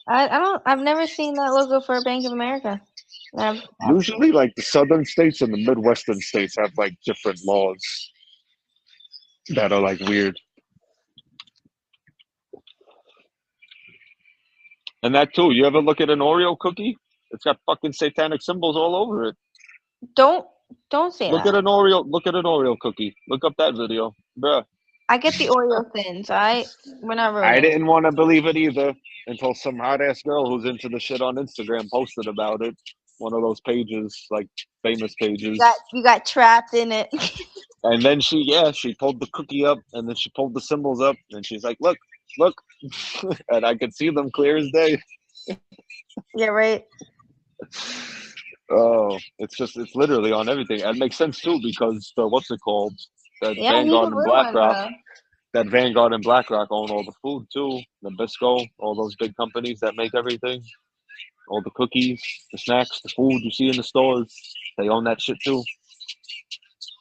I've never seen that logo for Bank of America. Usually, like the southern states and the midwestern states have like different laws that are like weird. And that too, you ever look at an Oreo cookie? It's got fucking satanic symbols all over it. Don't say Look that. at an Oreo cookie. Look up that video. Bruh. I get the Oreo thins. We're not I ruining it. didn't want to believe it either until some hot ass girl who's into the shit on Instagram posted about it. One of those pages, like famous pages. You got trapped in it. And then she pulled the cookie up and then she pulled the symbols up and she's like, look. And I could see them clear as day. Yeah, right. Oh, it's literally on everything. And it makes sense too because what's it called? That Yeah, Vanguard he's a and real one, BlackRock. bro. That Vanguard and BlackRock own all the food too. Nabisco, all those big companies that make everything. All the cookies, the snacks, the food you see in the stores. They own that shit too.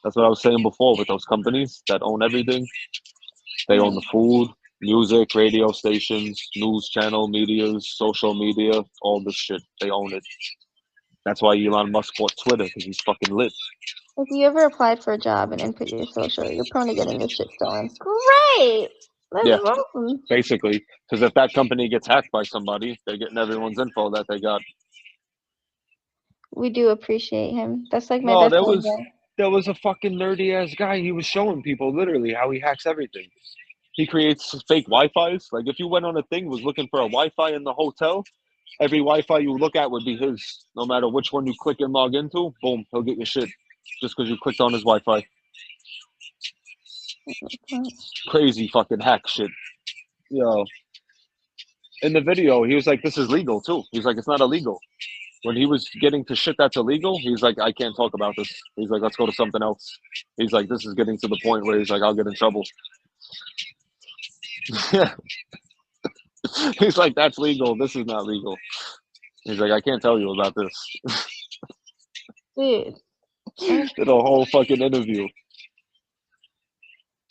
That's what I was saying before with those companies that own everything. They own the food, music, radio stations, news channel, medias, social media, all this shit. They own it. That's why Elon Musk bought Twitter, because he's fucking lit. If you ever applied for a job and input your social, you're prone to getting your shit stolen. Great! Let's vote. Basically. Because if that company gets hacked by somebody, they're getting everyone's info that they got. We do appreciate him. That's like my No, best friend. there was a fucking nerdy ass guy. He was showing people literally how he hacks everything. He creates fake Wi-Fi's. Like if you went on a thing, was looking for a Wi-Fi in the hotel, every Wi-Fi you look at would be his. No matter which one you click and log into, boom, he'll get your shit just because you clicked on his Wi-Fi. Crazy fucking hack shit. Yo. In the video, he was like, this is legal too. He's like, it's not illegal. When he was getting to shit that's illegal, he's like, I can't talk about this. He's like, let's go to something else. He's like, this is getting to the point where he's like, I'll get in trouble. He's like, that's legal. This is not legal. He's like, I can't tell you about this. Dude. Did a whole fucking interview.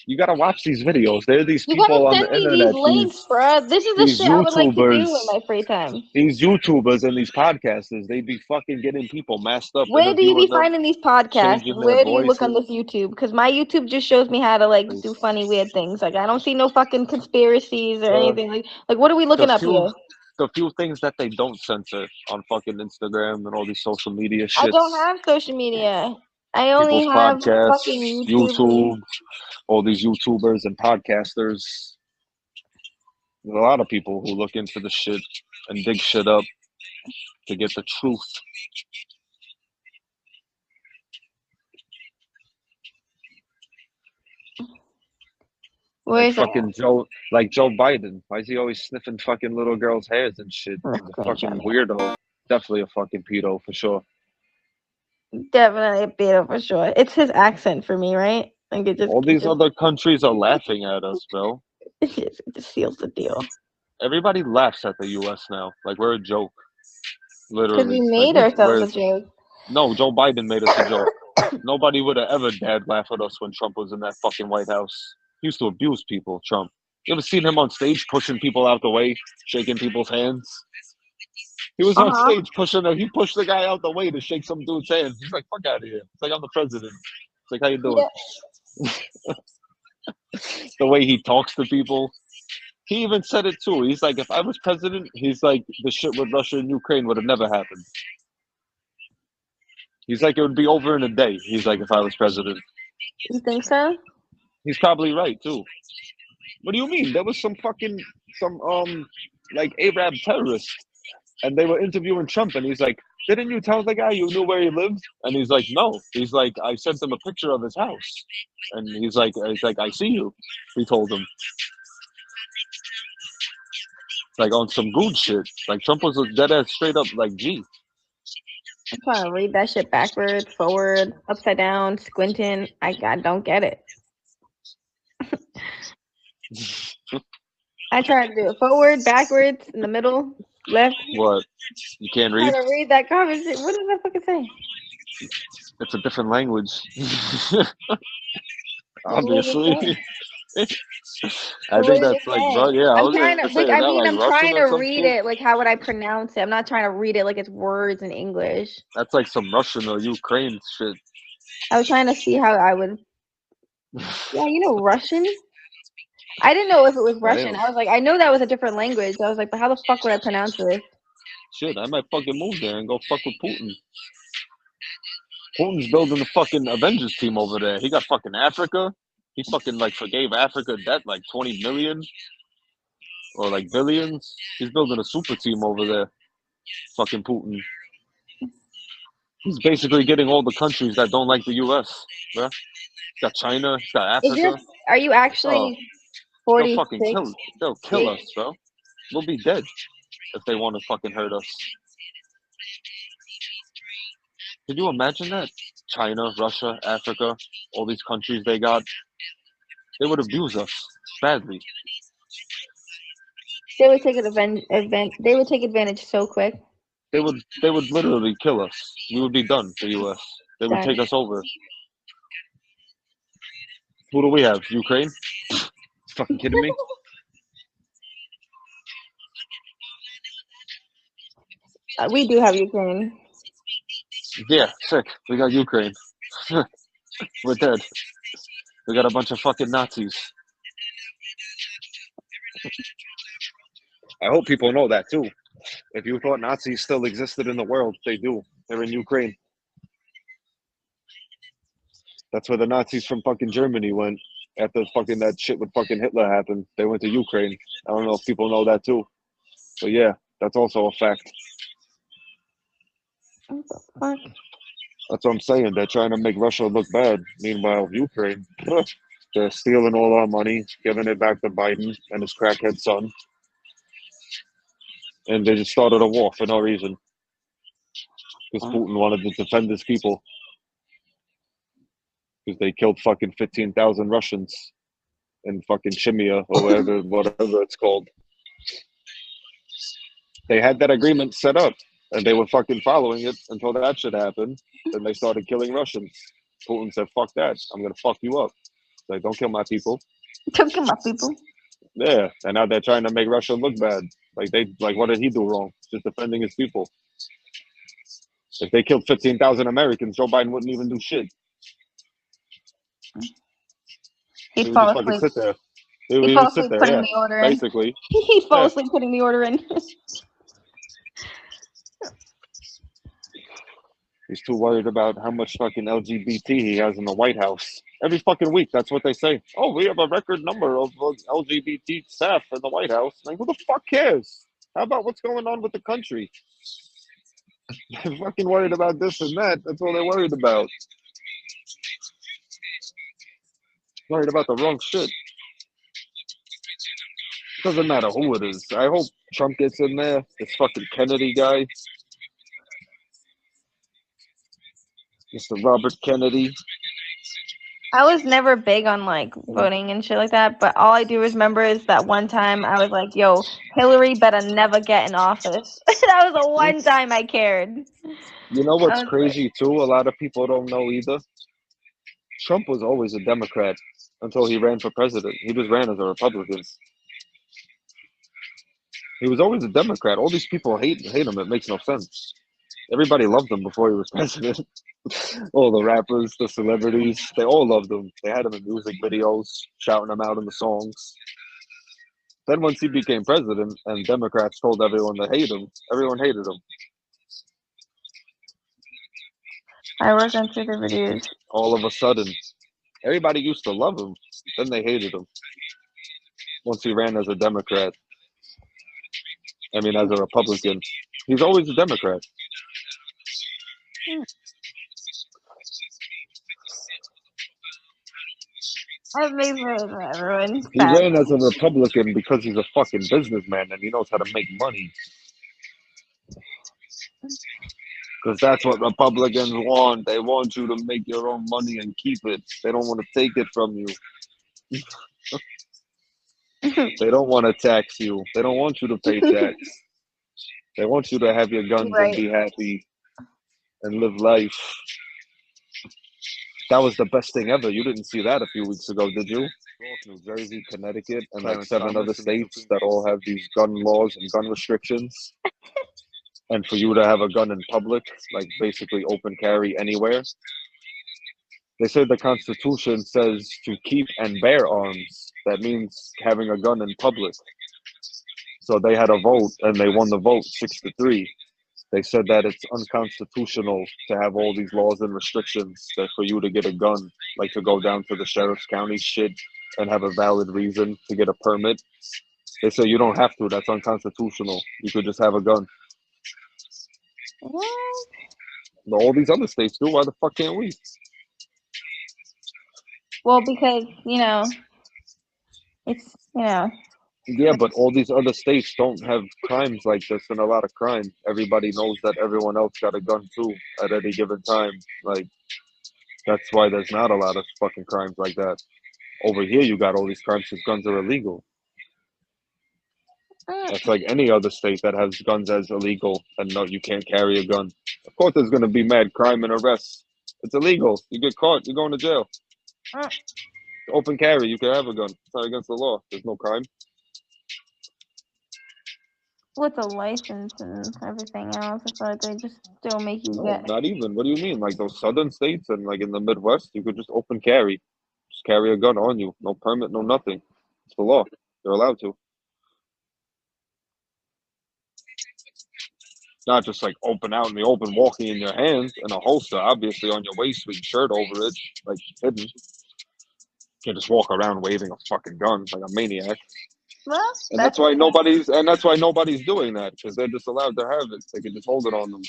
You gotta watch these videos. There are these people on the internet. These links, bro. This is the shit I would like to do in my free time. These YouTubers and these podcasters, they be fucking getting people masked up. Where do you be finding these podcasts? Where do you look on this YouTube? Because my YouTube just shows me how to like do funny, weird things. Like I don't see no fucking conspiracies or anything. Like what are we looking up here? The few things that they don't censor on fucking Instagram and all these social media shit. I don't have social media. I only have podcasts, fucking YouTube, all these YouTubers and podcasters. There's a lot of people who look into the shit and dig shit up to get the truth. Like fucking Joe Biden. Why is he always sniffing fucking little girls' hairs and shit? He's a fucking weirdo. Definitely a fucking pedo for sure. Definitely a pedo for sure. It's his accent for me, right? Like all these other countries are laughing at us, bro. It just seals the deal. Everybody laughs at the U.S. now. Like we're a joke. Literally. Because we made ourselves a joke. No, Joe Biden made us a joke. Nobody would have ever dared laugh at us when Trump was in that fucking White House. He used to abuse people, Trump. You ever seen him on stage pushing people out the way, shaking people's hands? He was on stage he pushed the guy out the way to shake some dude's hand. He's like, fuck out of here. It's like, I'm the president. It's like, how you doing? Yeah. The way he talks to people. He even said it too. He's like, if I was president, he's like, the shit with Russia and Ukraine would have never happened. He's like, it would be over in a day. He's like, if I was president. You think so? He's probably right too. What do you mean? There was some like Arab terrorist, and they were interviewing Trump, and he's like, didn't you tell the guy you knew where he lived? And he's like, no. He's like, I sent him a picture of his house, and he's like, I see you. He told him. Like on some good shit. Like Trump was a dead ass straight up like G. I'm trying to read that shit backwards, forward, upside down, squinting. I don't get it. I tried to do it forward, backwards, in the middle, left. What? You can't read? I'm trying to read that comment. What does that fucking say? It's a different language. Obviously. I What think does it that's like, say? yeah, I I'm was trying to gonna say, like. is I that mean, like I'm Russian trying or to some read shit? it. Like, how would I pronounce it? I'm not trying to read it like it's words in English. That's like some Russian or Ukraine shit. I was trying to see how I would. Yeah, Russian. I didn't know if it was Russian. Damn. I was like, I know that was a different language. I was like, but how the fuck would I pronounce this? Shit, I might fucking move there and go fuck with Putin. Putin's building the fucking Avengers team over there. He got fucking Africa. He fucking like forgave Africa debt like 20 million or like billions. He's building a super team over there. Fucking Putin. He's basically getting all the countries that don't like the US. Bruh. He's got China, he's got Is your Africa. Are you Oh, actually they'll fucking 46? kill they'll kill us, bro. We'll be dead if they want to fucking hurt us. Could you imagine that? China, Russia, Africa, all these countries they got, they would abuse us badly. They would take They would take advantage so quick. They would literally kill us. We would be done, the US. They would take us over. Who do we have? Ukraine? Fucking kidding me? We do have Ukraine. Yeah, sick. We got Ukraine. We're dead. We got a bunch of fucking Nazis. I hope people know that too. If you thought Nazis still existed in the world, they do. They're in Ukraine. That's where the Nazis from fucking Germany went after fucking that shit with fucking Hitler happened. They went to Ukraine. I don't know if people know that too. But yeah, that's also a fact. What the fuck? That's what I'm saying. They're trying to make Russia look bad. Meanwhile, Ukraine, they're stealing all our money, giving it back to Biden and his crackhead son. And they just started a war for no reason. Because Putin wanted to defend his people. Because they killed fucking 15,000 Russians in fucking Chimia or whatever it's called. They had that agreement set up and they were fucking following it until that shit happened. Then they started killing Russians. Putin said, fuck that. I'm going to fuck you up. Like, don't kill my people. Don't kill my people. Yeah. And now they're trying to make Russia look bad. Like, what did he do wrong? Just defending his people. If they killed 15,000 Americans, Joe Biden wouldn't even do shit. He'd He would fall just fucking asleep. sit there. He'd He fall would sit asleep there, putting yeah. the order in. Basically. He'd fall Yeah. asleep putting the order in. He's too worried about how much fucking LGBT he has in the White House. Every fucking week, that's what they say. Oh, we have a record number of LGBT staff in the White House. Like, who the fuck cares? How about what's going on with the country? They're fucking worried about this and that. That's all they're worried about. Worried about the wrong shit. Doesn't matter who it is. I hope Trump gets in there. This fucking Kennedy guy. Mr. Robert Kennedy. I was never big on like voting and shit like that, but all I do remember is that one time I was like, yo, Hillary better never get in office. That was the one time I cared. You know what's crazy like, too? A lot of people don't know either. Trump was always a Democrat until he ran for president. He just ran as a Republican. He was always a Democrat. All these people hate him. It makes no sense. Everybody loved him before he was president. All the rappers, the celebrities, they all loved him. They had him in music videos, shouting him out in the songs. Then once he became president and Democrats told everyone to hate him, everyone hated him. I wasn't through the videos. All of a sudden, everybody used to love him. Then they hated him. Once he ran as a Democrat. I mean, as a Republican. He's always a Democrat. I've made everyone He sad. ran as a Republican because he's a fucking businessman and he knows how to make money. Because that's what Republicans want. They want you to make your own money and keep it. They don't want to take it from you. They don't want to tax you. They don't want you to pay tax. They want you to have your guns and be happy and live life. That was the best thing ever. You didn't see that a few weeks ago, did you? York, New Jersey, Connecticut, and like 7 other states that all have these gun laws and gun restrictions. And for you to have a gun in public, like basically open carry anywhere, they say the Constitution says to keep and bear arms. That means having a gun in public. So they had a vote and they won the vote 6-3. They said that it's unconstitutional to have all these laws and restrictions that for you to get a gun, like to go down to the sheriff's county shit and have a valid reason to get a permit. They say you don't have to. That's unconstitutional. You could just have a gun. What? But all these other states do. Why the fuck can't we? Well, because it's Yeah, but all these other states don't have crimes like this and a lot of crime. Everybody knows that everyone else got a gun too at any given time. Like, that's why there's not a lot of fucking crimes like that. Over here, you got all these crimes because guns are illegal. That's like any other state that has guns as illegal and no, you can't carry a gun. Of course, there's going to be mad crime and arrests. It's illegal. You get caught, you're going to jail. Open carry, you can have a gun. It's not against the law. There's no crime. with a license and everything else. I feel like they just still make you No, get. not even. What do you mean? Like those southern states and like in the Midwest, you could just open carry. Just carry a gun on you. No permit, no nothing. It's the law. You're allowed to. Not just like open out in the open, walking in your hand and a holster, obviously on your waist with your shirt over it, like hidden. You can't just walk around waving a fucking gun like a maniac. Well, And that's why nobody's doing that because they're just allowed to have it. They can just hold it on them.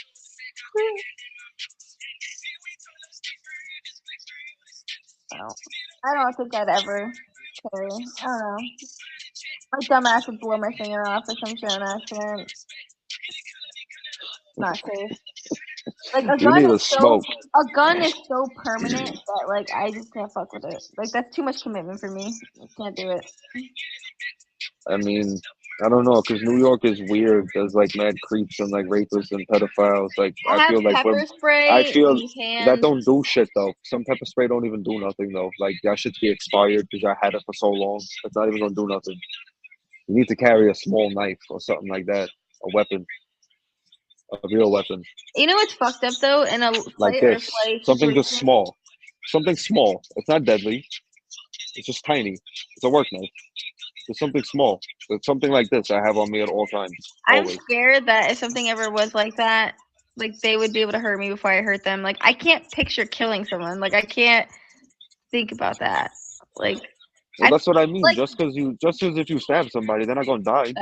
I don't think I'd ever carry. I don't know. My dumbass would blow my finger off or some shit on accident. Not safe. Like a You gun need is to smoke. a gun is so permanent that like I just can't fuck with it. Like that's too much commitment for me. I can't do it. I mean, I don't know, because New York is weird. There's like mad creeps and like rapists and pedophiles. Like I feel like pepper spray. I feel in his that hands. don't do shit though. Some pepper spray don't even do nothing though. Like that should be expired because I had it for so long. It's not even gonna do nothing. You need to carry a small knife or something like that, a weapon, a real weapon. You know what's fucked up though? In a Like this, something just small, something small. It's not deadly. It's just tiny. It's a work knife. It's something small. It's something like this I have on me at all times. I'm scared that if something ever was like that, like they would be able to hurt me before I hurt them. Like I can't picture killing someone. Like I can't think about that. Like well, that's what I mean. Like, just because if you stab somebody, they're not gonna die.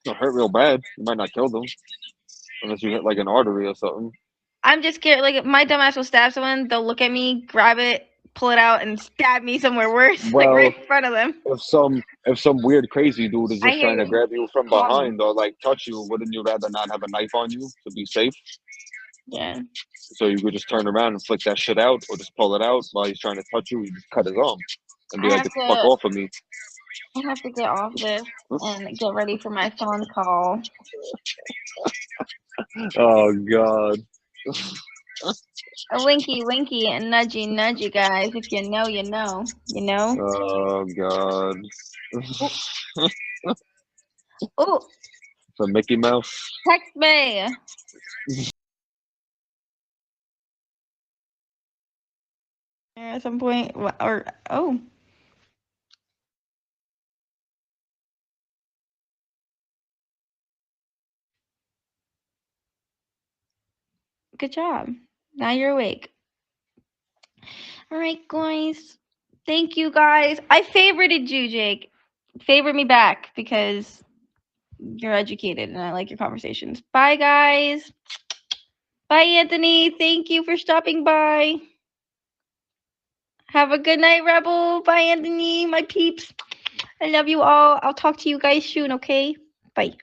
It'll hurt real bad. You might not kill them unless you hit like an artery or something. I'm just scared. Like if my dumbass will stab someone, they'll look at me, grab it, pull it out, and stab me somewhere worse, like right in front of them. If some weird crazy dude is just trying to grab you from behind or like touch you, wouldn't you rather not have a knife on you to be safe? Yeah. So you could just turn around and flick that shit out, or just pull it out while he's trying to touch you. You just cut his arm and be like, "Get the fuck off of me." I have to get off this and get ready for my phone call. Oh God. A winky, winky, and nudgy, nudgy, guys. If you know, you know. You know? Oh God. Oh. For Mickey Mouse. Text me. At some point, or oh. Good job. Now you're awake. All right, guys. Thank you, guys. I favorited you, Jake. Favorite me back because you're educated and I like your conversations. Bye, guys. Bye, Anthony. Thank you for stopping by. Have a good night, Rebel. Bye, Anthony. My peeps. I love you all. I'll talk to you guys soon, okay? Bye.